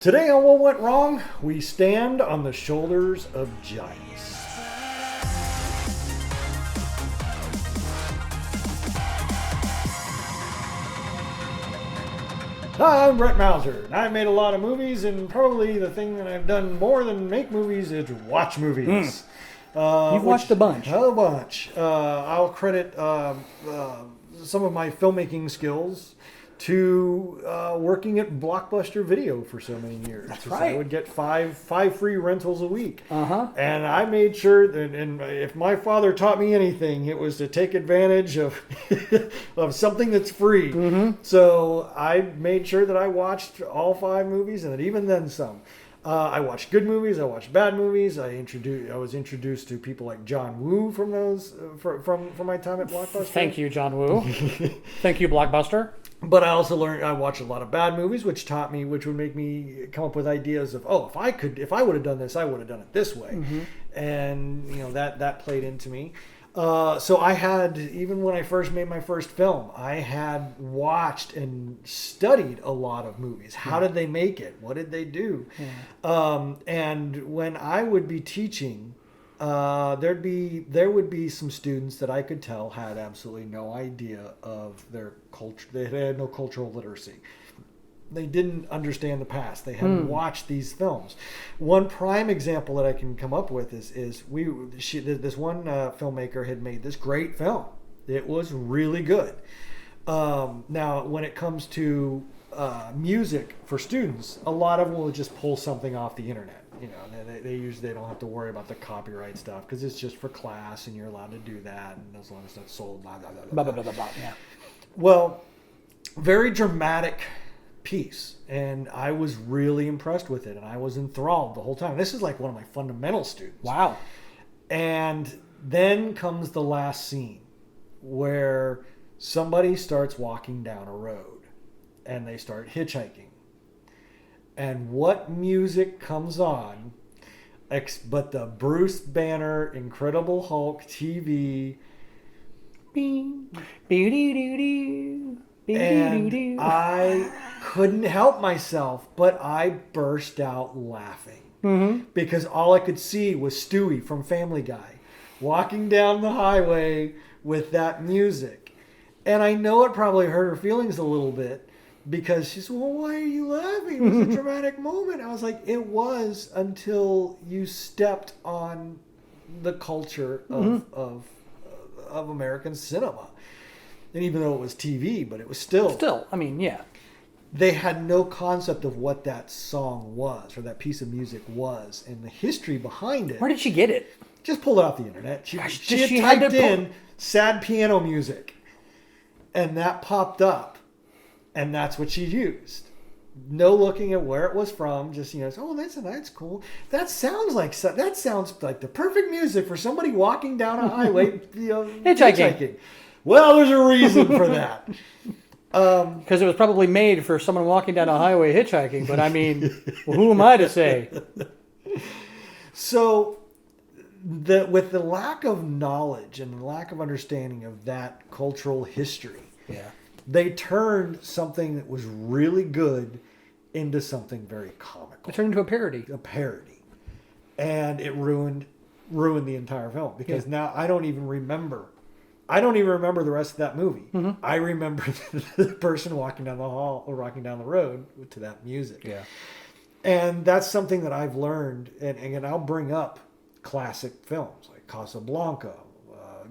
Today on What Went Wrong, we stand on the shoulders of giants. Hi, I'm Brett Mauser, and I've made a lot of movies, and probably the thing that I've done more than make movies is watch movies. You've watched a bunch. A bunch. I'll credit some of my filmmaking skills to working at Blockbuster Video for so many years. That's right. I would get five free rentals a week. And I made sure that, and if my father taught me anything, it was to take advantage of of something that's free. So I made sure that I watched all 5 movies, and that even then some. I watched good movies. I watched bad movies. I was introduced to people like John Woo from those from my time at Blockbuster. Thank you, John Woo. Thank you, Blockbuster. But I also learned, I watched a lot of bad movies, which would make me come up with ideas of, if I would have done this, I would have done it this way. And, that played into me. So I had, even when I first made my first film, I had watched and studied a lot of movies. How did they make it? What did they do? And when I would be teaching, there would be some students that I could tell had absolutely no idea of their culture. They had no cultural literacy. They didn't understand the past. They hadn't watched these films. One prime example that I can come up with is this one filmmaker had made this great film. It was really good. Now, when it comes to music for students, a lot of them will just pull something off the internet. They don't have to worry about the copyright stuff because it's just for class and you're allowed to do that, and as long as that's sold, blah blah blah blah blah. Yeah. Well, very dramatic piece, and I was really impressed with it, and I was enthralled the whole time. This is like one of my fundamental students. Wow. And then comes the last scene where somebody starts walking down a road and they start hitchhiking. And what music comes on but the Bruce Banner Incredible Hulk TV. And I couldn't help myself, but I burst out laughing. Because all I could see was Stewie from Family Guy walking down the highway with that music. And I know it probably hurt her feelings a little bit, because she said, well, why are you laughing? It was a dramatic moment. I was like, it was, until you stepped on the culture of American cinema. And even though it was TV, but it was still, I mean, yeah. They had no concept of what that song was, or that piece of music was, and the history behind it. Where did she get it? Just pulled it off the internet. She had typed in sad piano music, and that popped up. And that's what she used. No looking at where it was from. Just, that's cool. That sounds like the perfect music for somebody walking down a highway, hitchhiking. Well, there's a reason for that. Because it was probably made for someone walking down a highway hitchhiking. But I mean, who am I to say? So, with the lack of knowledge and the lack of understanding of that cultural history, they turned something that was really good into something very comical. It turned into a parody. And it ruined the entire film, because now I don't even remember the rest of that movie. I remember the person walking down the hall or walking down the road to that music. Yeah. And that's something that I've learned, and I'll bring up classic films like Casablanca,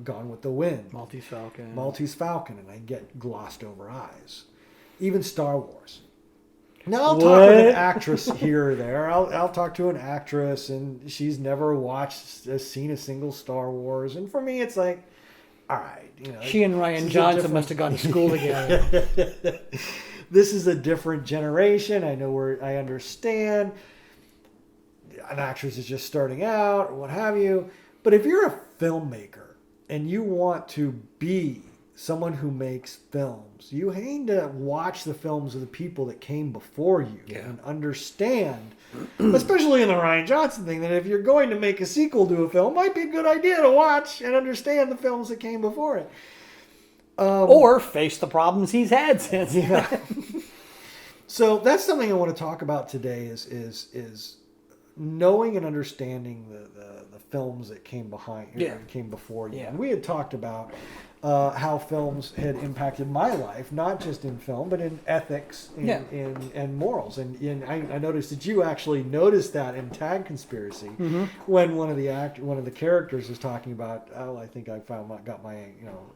Gone with the Wind, Maltese Falcon, and I get glossed over eyes. Even Star Wars. Now I'll talk with an actress here or there. I'll talk to an actress, and she's never seen a single Star Wars, and for me it's like, all right, she and Ryan Johnson must have gone to school together. This is a different generation. I understand. An actress is just starting out, or what have you. But if you're a filmmaker and you want to be someone who makes films, you need to watch the films of the people that came before you and understand, especially in the Ryan Johnson thing, that if you're going to make a sequel to a film, it might be a good idea to watch and understand the films that came before it. Or face the problems he's had since. So that's something I want to talk about today is knowing and understanding the films that came came before you. Yeah. And we had talked about how films had impacted my life, not just in film, but in ethics and morals. And I noticed that you actually noticed that in Tag Conspiracy when one of the characters was talking about, I think I got my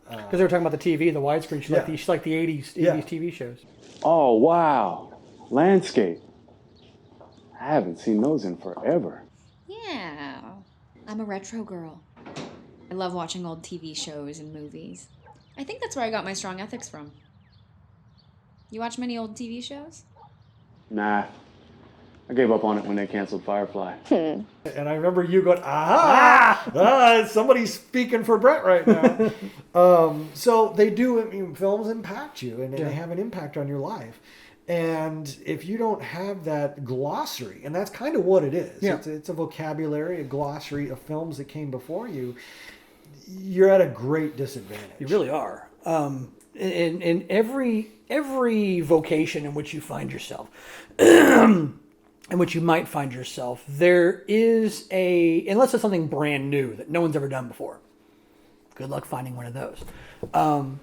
Because they were talking about the TV, the widescreen. She liked the 80s TV shows. Oh, wow. Landscape. I haven't seen those in forever. Yeah. I'm a retro girl. I love watching old TV shows and movies. I think that's where I got my strong ethics from. You watch many old TV shows? Nah. I gave up on it when they canceled Firefly. And I remember you going, somebody's speaking for Brett right now. So they do, films impact you and they have an impact on your life. And if you don't have that glossary, and that's kind of what it is, it's a vocabulary, a glossary of films that came before you, you're at a great disadvantage. You really are. In every vocation in which you find yourself, in which you might find yourself, there is unless it's something brand new that no one's ever done before. Good luck finding one of those.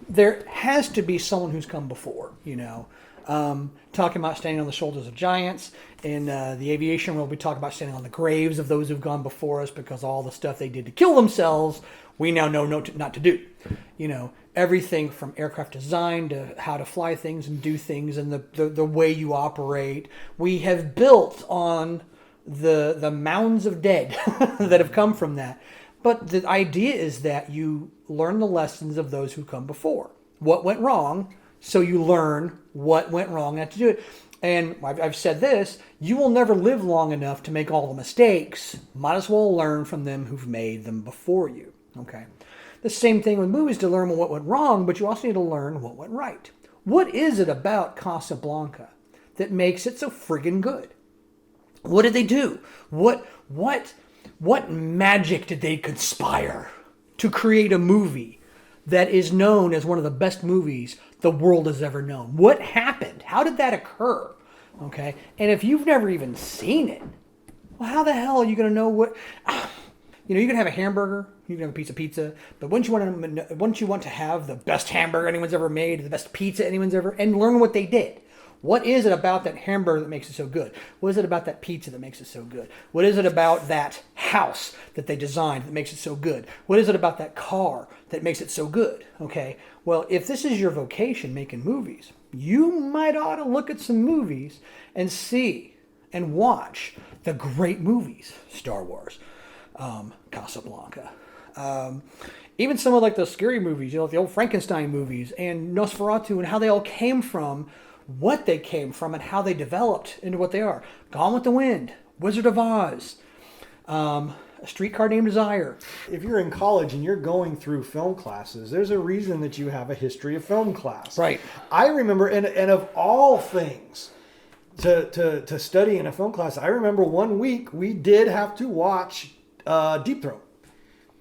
There has to be someone who's come before, talking about standing on the shoulders of giants. In the aviation world, we talk about standing on the graves of those who've gone before us because all the stuff they did to kill themselves, we now know not to do. Everything from aircraft design to how to fly things and do things and the way you operate. We have built on the mounds of dead that have come from that. But the idea is that you learn the lessons of those who come before. What went wrong, so you learn what went wrong not to do it. And I've said this, you will never live long enough to make all the mistakes. Might as well learn from them who've made them before you. Okay. The same thing with movies, to learn what went wrong, but you also need to learn what went right. What is it about Casablanca that makes it so friggin' good? What did they do? What magic did they conspire to create a movie that is known as one of the best movies the world has ever known? What happened? How did that occur? Okay. And if you've never even seen it, well, how the hell are you going to know what... you can have a hamburger, you can have a pizza, but wouldn't you want to have the best hamburger anyone's ever made, the best pizza anyone's ever, and learn what they did? What is it about that hamburger that makes it so good? What is it about that pizza that makes it so good? What is it about that house that they designed that makes it so good? What is it about that car that makes it so good? Okay, well, if this is your vocation, making movies, you might ought to look at some movies and see and watch the great movies, Star Wars, Casablanca. Even some of like the scary movies, like the old Frankenstein movies and Nosferatu, and how they all came from, what they came from, and how they developed into what they are. Gone with the Wind, Wizard of Oz, A Streetcar Named Desire. If you're in college and you're going through film classes, there's a reason that you have a history of film class. Right. I remember, and of all things to study in a film class, I remember one week we did have to watch Deep Throat.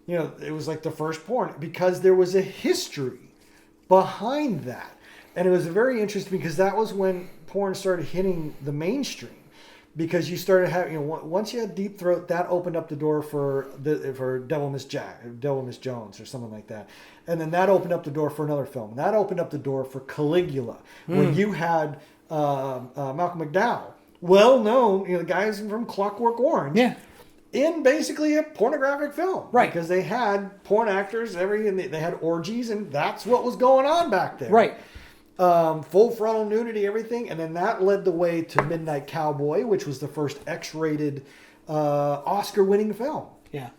It was like the first porn, because there was a history behind that. And it was very interesting because that was when porn started hitting the mainstream. Because you started having, once you had Deep Throat, that opened up the door for Devil Miss Jones or something like that. And then that opened up the door for another film. That opened up the door for Caligula, when you had Malcolm McDowell, well known, the guys from Clockwork Orange. Yeah. In basically a pornographic film. Right. Because they had porn actors, and they had orgies, and that's what was going on back there. Right. Full frontal nudity, everything. And then that led the way to Midnight Cowboy, which was the first X-rated Oscar-winning film. Yeah.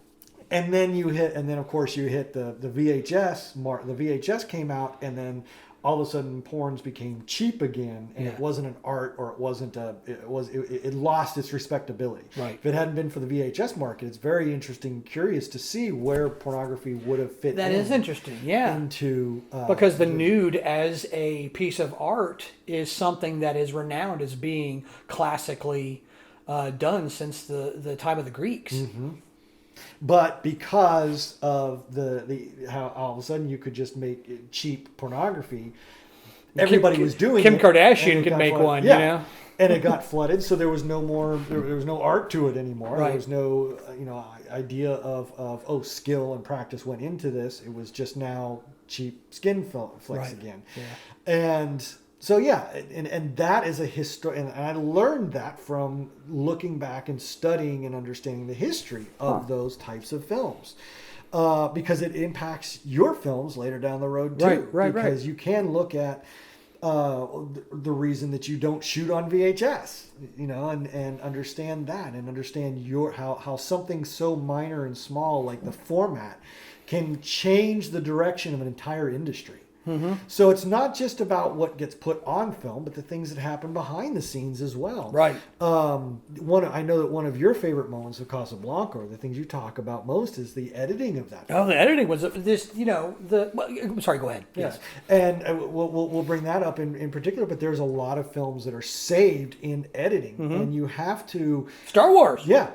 And then of course you hit the VHS. The VHS came out, and then all of a sudden porns became cheap again, and it wasn't an art, or it lost its respectability. Right. If it hadn't been for the VHS market, it's very interesting, curious to see where pornography would have fit. That is interesting, yeah. Into because the nude as a piece of art is something that is renowned as being classically done since the time of the Greeks. Mm-hmm. But because of the how all of a sudden you could just make cheap pornography, everybody was doing Kim it. Kardashian and it can got make flooded. one, Yeah. you know? And it got flooded, so there was no more. There was no art to it anymore. Right. There was no, idea of skill and practice went into this. It was just now cheap skin flicks Right. again. Yeah. And so and that is a history. And I learned that from looking back and studying and understanding the history of those types of films. Because it impacts your films later down the road too. Right. Because you can look at the reason that you don't shoot on VHS, and understand that, and understand how something so minor and small like the format can change the direction of an entire industry. Mm-hmm. So it's not just about what gets put on film, but the things that happen behind the scenes as well. Right. I know that one of your favorite moments of Casablanca, or the things you talk about most, is the editing of that film. Oh, the editing was this. Sorry, go ahead. Yes, and we'll bring that up in particular. But there's a lot of films that are saved in editing, and you have to Star Wars. Yeah,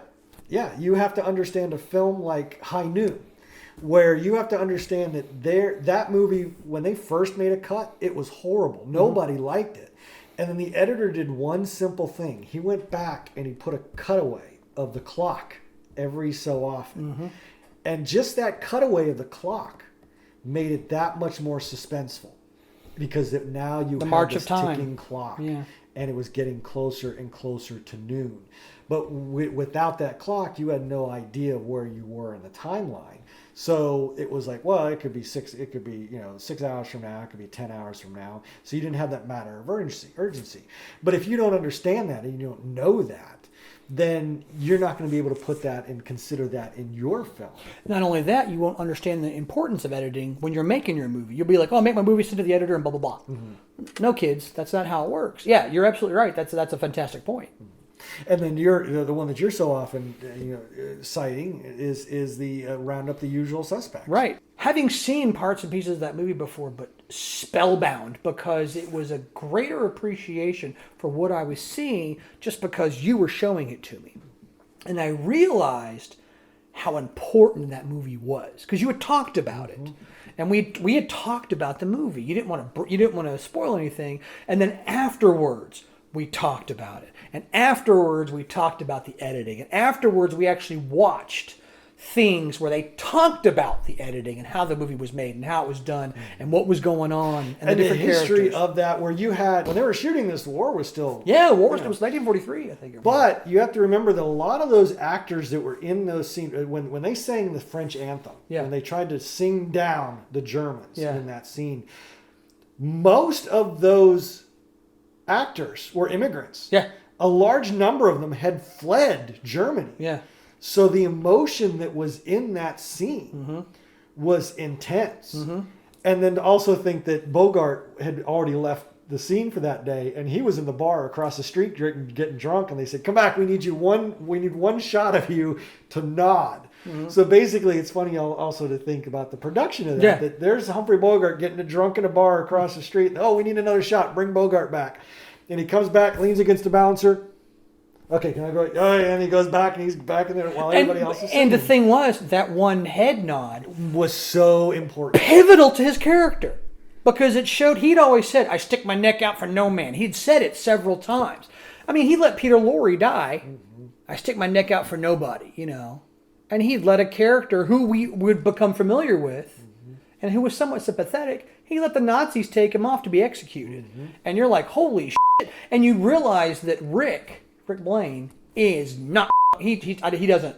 you have to understand a film like High Noon, where you have to understand that movie, when they first made a cut, it was horrible. Nobody liked it. And then the editor did one simple thing. He went back and he put a cutaway of the clock every so often. And just that cutaway of the clock made it that much more suspenseful, because now you The have march this of time. ticking clock. Yeah. And it was getting closer and closer to noon. But without that clock, you had no idea of where you were in the timeline. So it was like, well, it could be 6 hours from now, it could be 10 hours from now. So you didn't have that matter of urgency. But if you don't understand that and you don't know that, then you're not going to be able to put that and consider that in your film. Not only that, you won't understand the importance of editing when you're making your movie. You'll be like, "Oh, make my movie, send to the editor, and blah blah blah." No, kids, that's not how it works. Yeah, you're absolutely right. That's a fantastic point. And then the one that you're so often citing is the round up the usual suspects. Right. Having seen parts and pieces of that movie before, but spellbound, because it was a greater appreciation for what I was seeing just because you were showing it to me. And I realized how important that movie was, because you had talked about it. And we had talked about the movie. You didn't want to spoil anything. And then afterwards, we talked about it. And afterwards, we talked about the editing. And afterwards, we actually watched things where they talked about the editing and how the movie was made and how it was done and what was going on and the different history characters. of that, where you had, when they were shooting this, the war was still... Yeah, it was 1943, I think. But you have to remember that a lot of those actors that were in those scenes, when they sang the French anthem, when they tried to sing down the Germans in that scene, most of those actors were immigrants. Yeah. A large number of them had fled Germany. Yeah. So the emotion that was in that scene was intense. And then to also think that Bogart had already left the scene for that day, and he was in the bar across the street getting drunk, and they said, "Come back, we need one shot of you to nod." So basically, it's funny also to think about the production of that. Yeah. That there's Humphrey Bogart getting drunk in a bar across the street. And, we need another shot. Bring Bogart back. And he comes back, leans against the bouncer. Okay, can I go? Oh, and he goes back, and he's back in there while everybody else is singing. And the thing was, that one head nod was so important. Pivotal to his character. Because it showed, he'd always said, "I stick my neck out for no man." He'd said it several times. I mean, he let Peter Lorre die. "I stick my neck out for nobody," And he'd let a character who we would become familiar with and who was somewhat sympathetic, he let the Nazis take him off to be executed. And you're like, holy shit. And you realize that Rick Blaine is not, he doesn't,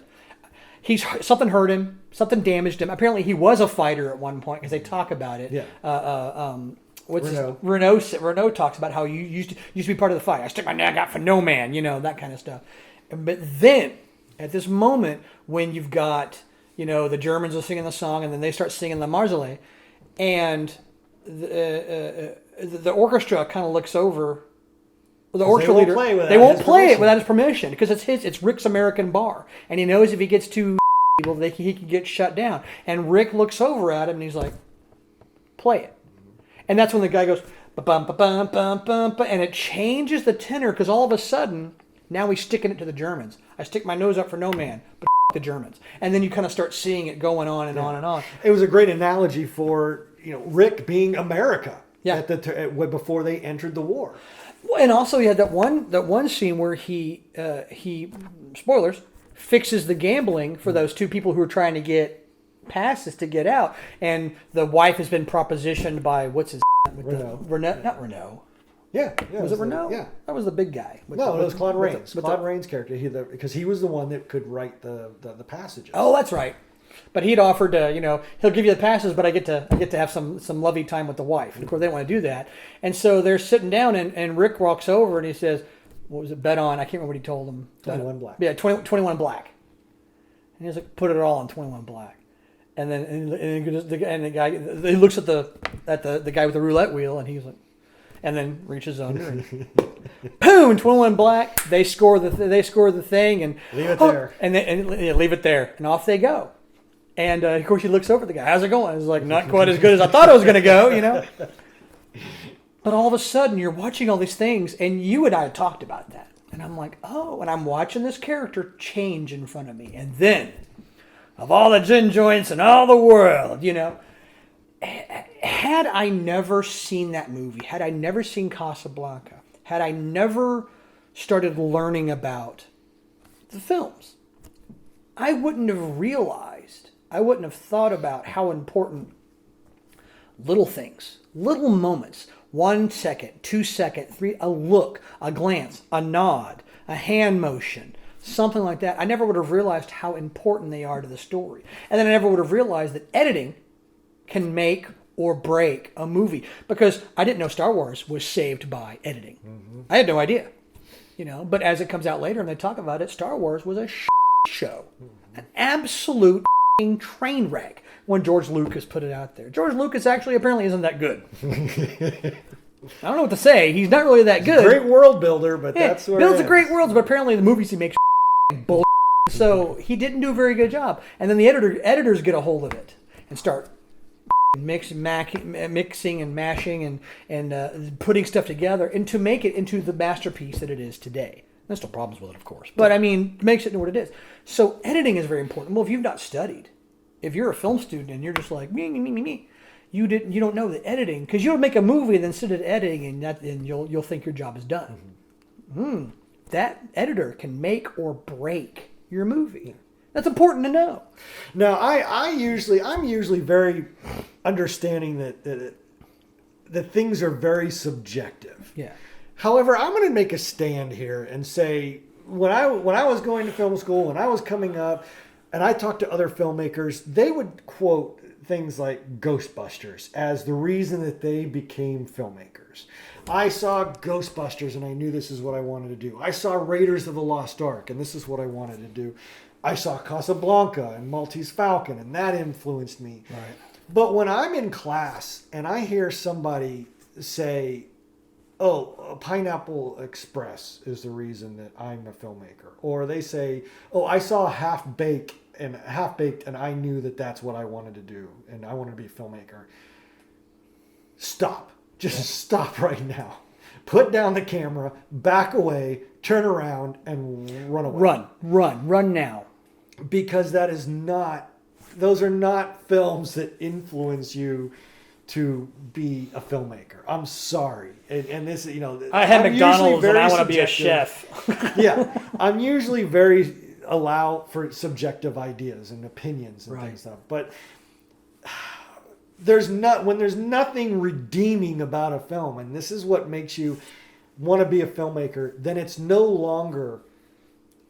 something hurt him, something damaged him. Apparently he was a fighter at one point, because they talk about it. Yeah. Renault talks about how you used to be part of the fight. "I stick my neck out for no man," that kind of stuff. But then, at this moment, when you've got, the Germans are singing the song, and then they start singing the Marseillaise, and the orchestra kind of looks over. The orchestra leader, they won't play it without his permission, because it's Rick's American bar, and he knows if he gets too evil, he can get shut down. And Rick looks over at him and he's like, "Play it." And that's when the guy goes, "Ba-bum, ba-bum, bum, bum, bum," and it changes the tenor, because all of a sudden now he's sticking it to the Germans. "I stick my nose up for no man, but the Germans." And then you kind of start seeing it going on and on and on. It was a great analogy for Rick being America. Yeah. Before they entered the war. Well, and also you had that one scene where he spoilers, fixes the gambling for those two people who are trying to get passes to get out, and the wife has been propositioned by what's his Renault. Not Renault. Yeah. Was it Renault? Yeah. That was the big guy. It was Claude Rains. Claude Rains' character, because he was the one that could write the passages. Oh, that's right. But he'd offered to, he'll give you the passes, but I get to have some lovey time with the wife. And of course, they don't want to do that. And so they're sitting down, and Rick walks over and he says, "What was it? Bet on?" I can't remember what he told them. 21 Black. Yeah, 21 Black. And he's like, "Put it all on 21 Black." And then the guy, he looks at the guy with the roulette wheel, and he's like, and then reaches under and boom, 21 Black. They score the thing and leave it there, and leave it there, and off they go. And of course, he looks over at the guy. How's it going? It's like, not quite as good as I thought it was going to go, But all of a sudden, you're watching all these things, and you and I had talked about that. And I'm like, oh, and I'm watching this character change in front of me. And then, of all the gin joints in all the world, had I never seen that movie, had I never seen Casablanca, had I never started learning about the films, I wouldn't have thought about how important little things, little moments, 1 second, 2 second, 3, a look, a glance, a nod, a hand motion, something like that. I never would have realized how important they are to the story. And then I never would have realized that editing can make or break a movie, because I didn't know Star Wars was saved by editing. Mm-hmm. I had no idea, but as it comes out later and they talk about it, Star Wars was a show, an absolute train wreck when George Lucas put it out there. George Lucas actually apparently isn't that good. I don't know what to say. He's not really that good. Great world builder, but that's where builds a great world, but apparently the movies he makes bull. So he didn't do a very good job. And then the editors get a hold of it and start mixing and mashing and putting stuff together and to make it into the masterpiece that it is today. There's still problems with it, of course, but it makes it into what it is. So editing is very important. Well, if you've not studied, if you're a film student and you're just like me, you don't know the editing, because you'll make a movie and then sit at editing and you'll think your job is done. Mm-hmm. That editor can make or break your movie. That's important to know. Now, I'm usually very understanding that things are very subjective. Yeah. However, I'm going to make a stand here and say, when I was going to film school, when I was coming up, and I talked to other filmmakers, they would quote things like Ghostbusters as the reason that they became filmmakers. I saw Ghostbusters and I knew this is what I wanted to do. I saw Raiders of the Lost Ark and this is what I wanted to do. I saw Casablanca and Maltese Falcon and that influenced me. Right. But when I'm in class and I hear somebody say, "Oh, Pineapple Express is the reason that I'm a filmmaker," or they say, "Oh, I saw Half Baked and I knew that that's what I wanted to do and I wanted to be a filmmaker." Stop. Just stop right now. Put down the camera, back away, turn around, and run away. Run now. Because those are not films that influence you to be a filmmaker. I'm sorry. And this, I had McDonald's and I want to be a chef. Yeah. I'm usually very allow for subjective ideas and opinions and things like that. But when there's nothing redeeming about a film, and this is what makes you want to be a filmmaker, then it's no longer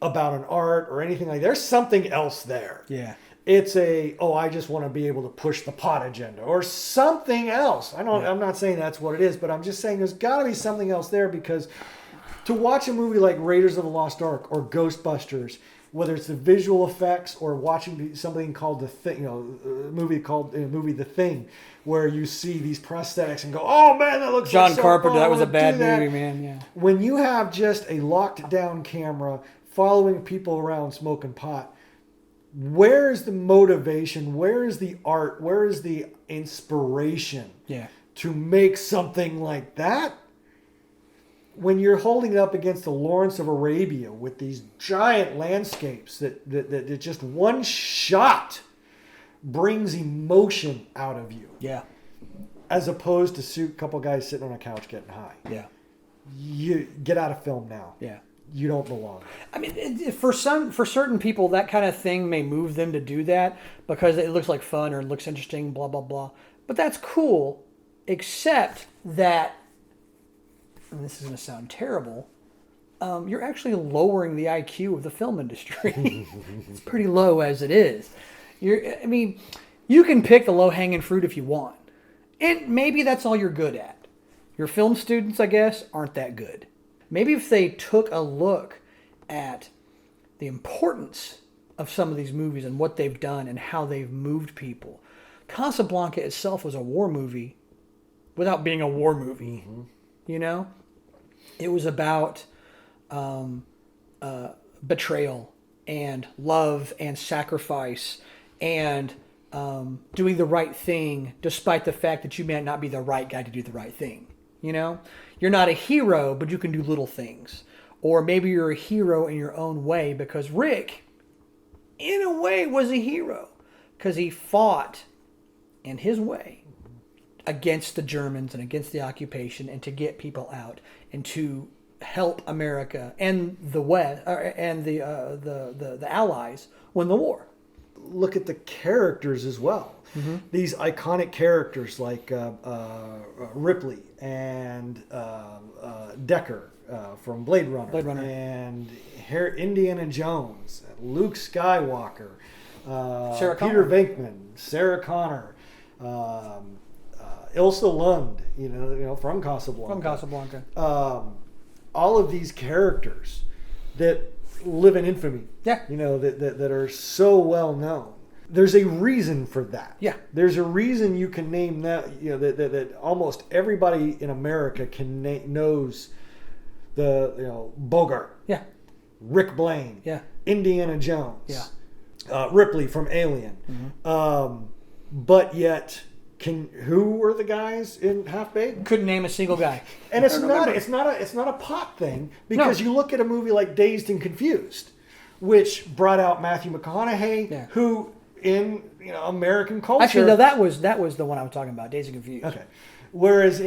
about an art or anything like that. There's something else there. Yeah. It's I just want to be able to push the pot agenda or something else. I'm not saying that's what it is, but I'm just saying there's got to be something else there, because to watch a movie like Raiders of the Lost Ark or Ghostbusters, whether it's the visual effects or watching something called The Thing, a movie The Thing, where you see these prosthetics and go, "Oh man, that looks John like so Carpenter, fun. that was a bad that." movie, man. Yeah. When you have just a locked down camera following people around smoking pot, where is the motivation? Where is the art? Where is the inspiration to make something like that? When you're holding it up against the Lawrence of Arabia with these giant landscapes that just one shot brings emotion out of you. Yeah. as opposed to a couple guys sitting on a couch getting high. Yeah. You get out of film now. Yeah. You don't belong. I mean, for certain people, that kind of thing may move them to do that because it looks like fun or it looks interesting, blah, blah, blah. But that's cool, except that, and this is going to sound terrible, you're actually lowering the IQ of the film industry. It's pretty low as it is. You can pick the low-hanging fruit if you want. And maybe that's all you're good at. Your film students, I guess, aren't that good. Maybe if they took a look at the importance of some of these movies and what they've done and how they've moved people. Casablanca itself was a war movie without being a war movie. Mm-hmm. You know? It was about betrayal and love and sacrifice and doing the right thing despite the fact that you may not be the right guy to do the right thing. You know? You're not a hero, but you can do little things. Or maybe you're a hero in your own way because Rick, in a way, was a hero because he fought in his way against the Germans and against the occupation and to get people out and to help America and the West and the Allies win the war. Look at the characters as well. Mm-hmm. These iconic characters like Ripley and Decker from Blade Runner. And Indiana Jones, Luke Skywalker, Peter Venkman, Sarah Connor, Ilsa Lund, you know, from Casablanca. All of these characters that live in infamy. Yeah. You know, that are so well known. There's a reason for that. Yeah. There's a reason you can name that, you know, that almost everybody in America knows Bogart. Yeah. Rick Blaine. Yeah. Indiana Jones. Yeah. Ripley from Alien. Mm-hmm. But yet, who were the guys in Half Baked? Couldn't name a single guy. And it's not a pot thing because you look at a movie like Dazed and Confused, which brought out Matthew McConaughey, who in American culture. Actually, no, that was the one I was talking about. Dazed and Confused. Okay. Whereas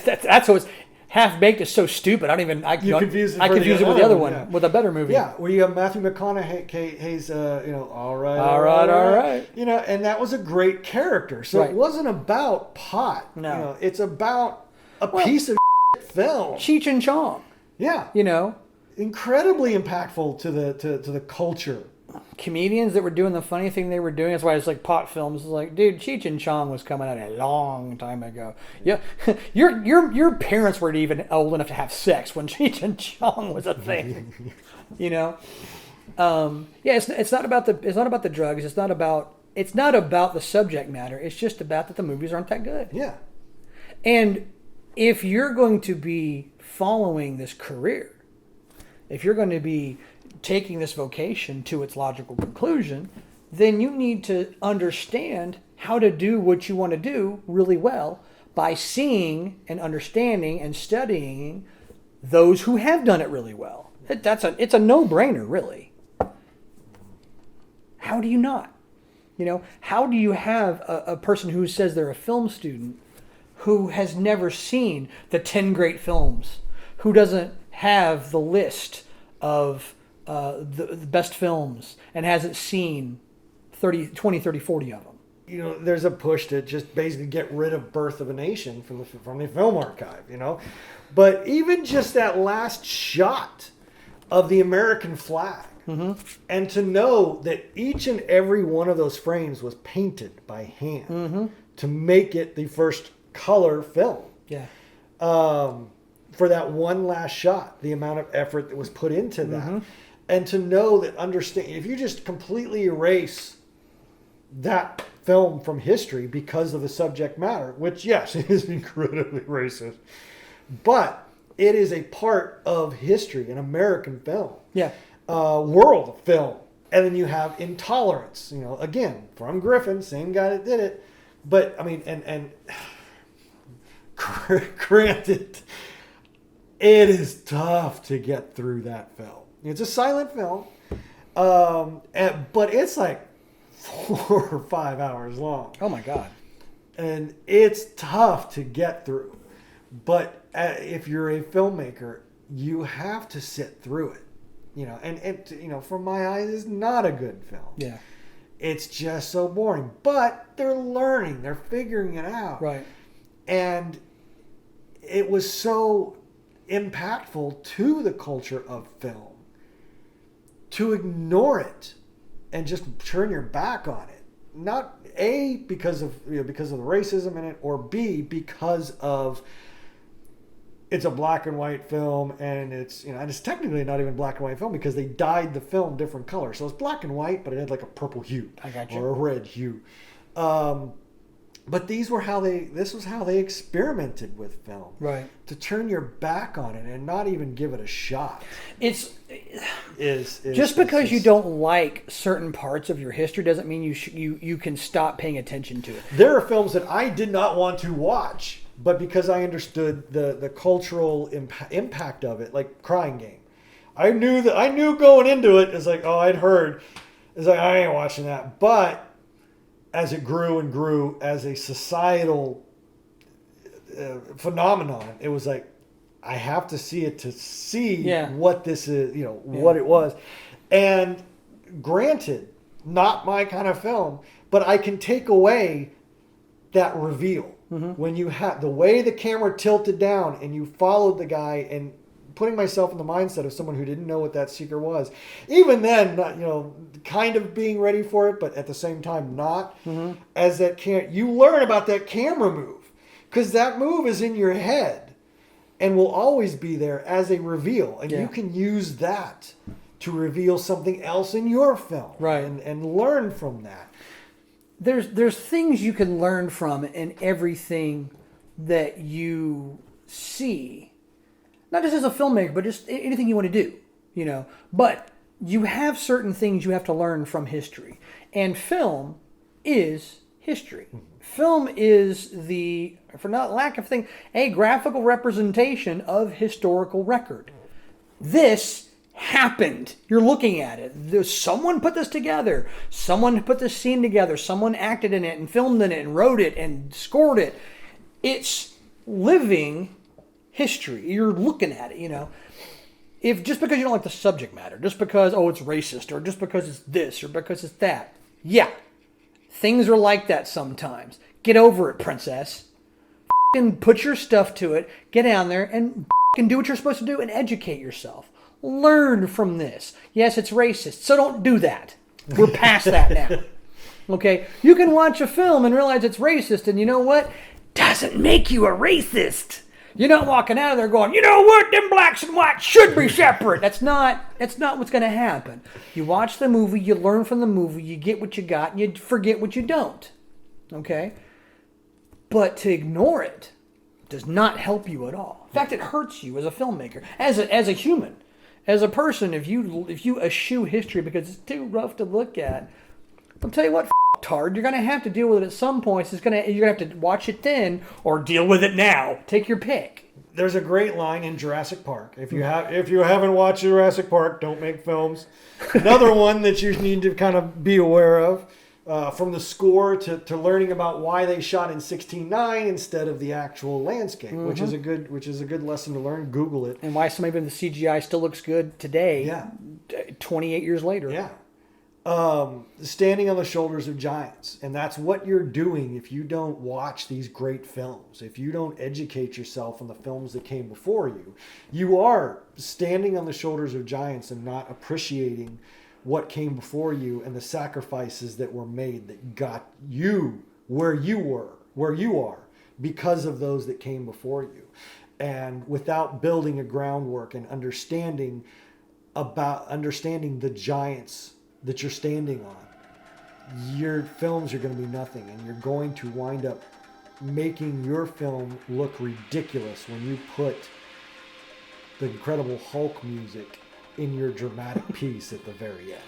that's what Half Baked is so stupid. I confuse it with the other one with a better movie. Yeah, where you have Matthew McConaughey's, all right. You know, and that was a great character. So it wasn't about pot. No, you know, it's about a piece of film. Cheech and Chong. Yeah, you know, incredibly impactful to the culture. Comedians that were doing the funny thing they were doing. That's why it's like pot films. It's like, dude, Cheech and Chong was coming out a long time ago. Yeah, your parents weren't even old enough to have sex when Cheech and Chong was a thing. You know, it's not about the drugs. It's not about the subject matter. It's just about that the movies aren't that good. Yeah, and if you're going to be following this career, if you're going to be taking this vocation to its logical conclusion, then you need to understand how to do what you want to do really well by seeing and understanding and studying those who have done it really well. It's a no-brainer, really. How do you not? You know, how do you have a person who says they're a film student who has never seen the 10 great films, who doesn't have the list of the best films and hasn't seen 20, 30, 40 of them? You know, there's a push to just basically get rid of Birth of a Nation from the film archive, you know. But even just that last shot of the American flag, and to know that each and every one of those frames was painted by hand to make it the first color film. Yeah. For that one last shot, the amount of effort that was put into that. And to know that, understand, if you just completely erase that film from history because of the subject matter, which, yes, it is incredibly racist, but it is a part of history, an American film. Yeah. World film. And then you have Intolerance, you know, again, from Griffin, same guy that did it. But, I mean, and granted, it is tough to get through that film. It's a silent film, but it's like 4 or 5 hours long. Oh my God! And it's tough to get through. But if you're a filmmaker, you have to sit through it. And it, from my eyes, is not a good film. Yeah. It's just so boring. But they're learning. They're figuring it out. Right. And it was so impactful to the culture of film to ignore it and just turn your back on it. Not A, because of the racism in it, or B, because of it's a black and white film, and it's and it's technically not even black and white film because they dyed the film different colors. So it's black and white, but it had like a purple hue or a red hue. But this was how they experimented with film. Right. To turn your back on it and not even give it a shot. Is Just because you don't like certain parts of your history doesn't mean you can stop paying attention to it. There are films that I did not want to watch, but because I understood the cultural impact of it, like Crying Game. I knew going into it, it's like, I'd heard. It's like, I ain't watching that. But as it grew and grew as a societal phenomenon, it was like, I have to see it to see what this is, what it was. And granted, not my kind of film, but I can take away that reveal. Mm-hmm. When you had the way the camera tilted down and you followed the guy, and putting myself in the mindset of someone who didn't know what that seeker was, even then, not, kind of being ready for it, but at the same time not. Mm-hmm. As that you learn about that camera move, because that move is in your head and will always be there as a reveal, and you can use that to reveal something else in your film, right? And learn from that. There's things you can learn from in everything that you see. Not just as a filmmaker, but just anything you want to do, But you have certain things you have to learn from history. And film is history. Mm-hmm. Film is for not lack of thing, a graphical representation of historical record. This happened. You're looking at it. Someone put this together. Someone put this scene together. Someone acted in it and filmed in it and wrote it and scored it. It's living history. You're looking at it, If just because you don't like the subject matter, just because, it's racist, or just because it's this, or because it's that. Yeah. Things are like that sometimes. Get over it, princess. F***ing put your stuff to it. Get down there and f***ing do what you're supposed to do and educate yourself. Learn from this. Yes, it's racist, so don't do that. We're past that now. Okay? You can watch a film and realize it's racist, and you know what? Doesn't make you a racist. You're not walking out of there going, you know what, them blacks and whites should be separate. That's not what's going to happen. You watch the movie, you learn from the movie, you get what you got, and you forget what you don't. Okay? But to ignore it does not help you at all. In fact, it hurts you as a filmmaker, as a human. As a person, if you eschew history because it's too rough to look at, I'll tell you what, hard. You're going to have to deal with it at some points. You're going to have to watch it then or deal with it now. Take your pick. There's a great line in Jurassic Park. If you haven't watched Jurassic Park, don't make films. Another one that you need to kind of be aware of, from the score to learning about why they shot in 16:9 instead of the actual landscape, mm-hmm. which is a good lesson to learn. Google it. And why some of the CGI still looks good today. Yeah. 28 years later. Yeah. Standing on the shoulders of giants. And that's what you're doing if you don't watch these great films. If you don't educate yourself on the films that came before you, you are standing on the shoulders of giants and not appreciating what came before you and the sacrifices that were made that got you where you are because of those that came before you. And without building a groundwork and understanding the giants that you're standing on, your films are going to be nothing, and you're going to wind up making your film look ridiculous when you put the Incredible Hulk music in your dramatic piece at the very end.